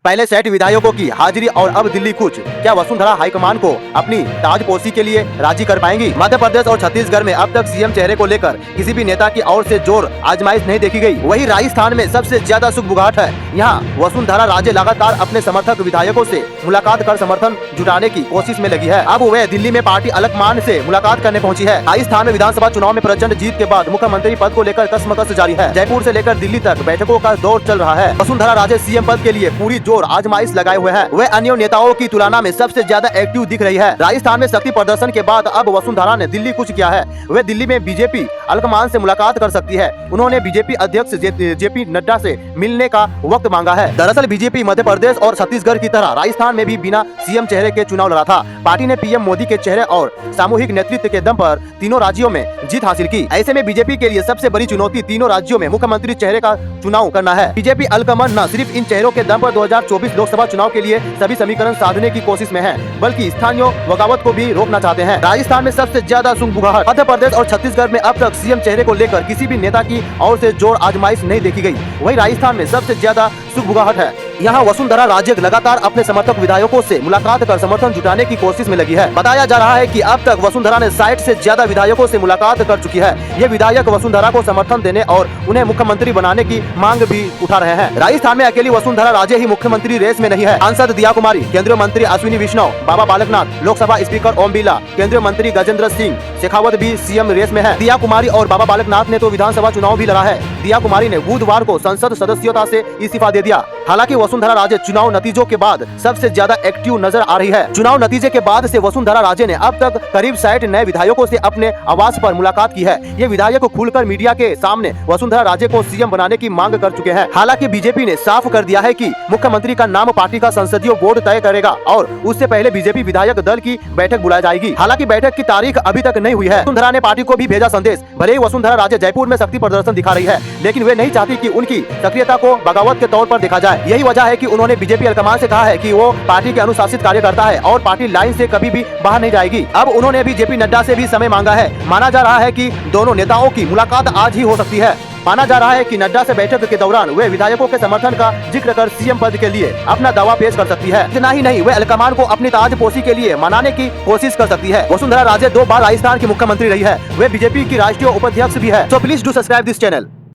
पहले सेट विधायकों की हाजिरी और अब दिल्ली कूच। क्या वसुंधरा हाईकमान को अपनी ताजपोशी के लिए राजी कर पाएंगी? मध्य प्रदेश और छत्तीसगढ़ में अब तक सीएम चेहरे को लेकर किसी भी नेता की ओर से जोर आजमाइश नहीं देखी गई। वहीं राजस्थान में सबसे ज्यादा सुगबुगाहट है। यहाँ वसुंधरा राजे लगातार अपने समर्थक विधायकों से मुलाकात कर समर्थन जुटाने की कोशिश में लगी है। अब वे दिल्ली में पार्टी अलकमान से मुलाकात करने पहुंची है। राजस्थान में विधानसभा चुनाव में प्रचंड जीत के बाद मुख्यमंत्री पद को लेकर कसमकस जारी है। जयपुर से लेकर दिल्ली तक बैठकों का दौर चल रहा है। वसुंधरा राजे सीएम पद के लिए पूरी जोर आजमाइश लगाए हुए हैं। वे अन्य नेताओं की तुलना में सबसे ज्यादा एक्टिव दिख रही है। राजस्थान में शक्ति प्रदर्शन के बाद अब वसुंधरा ने दिल्ली कुछ किया है। वे दिल्ली में बीजेपी अलकमान से मुलाकात कर सकती है। उन्होंने बीजेपी अध्यक्ष जेपी नड्डा से मिलने का वक्त मांगा है। दरअसल बीजेपी मध्य प्रदेश और छत्तीसगढ़ की तरह राजस्थान में भी बिना सीएम चेहरे के चुनाव लड़ा था। पार्टी ने पीएम मोदी के चेहरे और सामूहिक नेतृत्व के दम पर तीनों राज्यों में जीत हासिल की। ऐसे में बीजेपी के लिए सबसे बड़ी चुनौती तीनों राज्यों में मुख्यमंत्री चेहरे का चुनाव करना है। बीजेपी अलकमान न सिर्फ इन चेहरों के दम पर 2024 लोकसभा चुनाव के लिए सभी समीकरण साधने की कोशिश में है, बल्कि स्थानीय बगावत को भी रोकना चाहते हैं। राजस्थान में सबसे ज्यादा सुगबुगाहट। मध्य प्रदेश और छत्तीसगढ़ में अब तक सीएम चेहरे को लेकर किसी भी नेता की ओर से जोर आजमाइश नहीं देखी गई। वहीं राजस्थान में सबसे ज्यादा सुगबुगाहट है। यहाँ वसुंधरा राजे लगातार अपने समर्थक विधायकों से मुलाकात कर समर्थन जुटाने की कोशिश में लगी है। बताया जा रहा है कि अब तक वसुंधरा ने 60 से ज्यादा विधायकों से मुलाकात कर चुकी है। ये विधायक वसुंधरा को समर्थन देने और उन्हें मुख्यमंत्री बनाने की मांग भी उठा रहे हैं। राजस्थान में अकेली वसुंधरा राजे ही मुख्यमंत्री रेस में नहीं है। सांसद दिया कुमारी, केंद्रीय मंत्री अश्विनी वैष्णव, बाबा बालकनाथ, लोकसभा स्पीकर ओम बिरला, केंद्रीय मंत्री गजेंद्र सिंह शेखावत भी सीएम रेस में है। दिया कुमारी और बाबा बालकनाथ ने तो विधानसभा चुनाव भी लड़ा है। दिया कुमारी ने बुधवार को संसद सदस्यता से इस्तीफा दे दिया। हालांकि वसुंधरा राजे चुनाव नतीजों के बाद सबसे ज्यादा एक्टिव नजर आ रही है। चुनाव नतीजे के बाद से वसुंधरा राजे ने अब तक करीब 60 नए विधायकों से अपने आवास पर मुलाकात की है। ये विधायक खुलकर मीडिया के सामने वसुंधरा राजे को सीएम बनाने की मांग कर चुके हैं। हालांकि बीजेपी ने साफ कर दिया है कि मुख्यमंत्री का नाम पार्टी का संसदीय बोर्ड तय करेगा और उससे पहले बीजेपी विधायक दल की बैठक बुलाई जाएगी। हालांकि बैठक की तारीख अभी तक नहीं हुई है। वसुंधरा ने पार्टी को भी भेजा संदेश। भले ही वसुंधरा राजे जयपुर में शक्ति प्रदर्शन दिखा रही है, लेकिन वे नहीं चाहती कि उनकी सक्रियता को बगावत के तौर पर देखा जाए। यही वजह है कि उन्होंने बीजेपी अलकमान से कहा है कि वो पार्टी के अनुशासित कार्यकर्ता है और पार्टी लाइन से कभी भी बाहर नहीं जाएगी। अब उन्होंने भी जेपी नड्डा से भी समय मांगा है। माना जा रहा है कि दोनों नेताओं की मुलाकात आज ही हो सकती है। माना जा रहा है कि नड्डा से बैठक के दौरान वे विधायकों के समर्थन का जिक्र कर सीएम पद के लिए अपना दावा पेश कर सकती है। इतना ही नहीं, वे अलकमान को अपनी ताजपोशी के लिए मनाने की कोशिश कर सकती है। वसुंधरा राजे 2 बार राजस्थान की मुख्यमंत्री रही है। वे बीजेपी की राष्ट्रीय उपाध्यक्ष भी है। So please do subscribe this channel.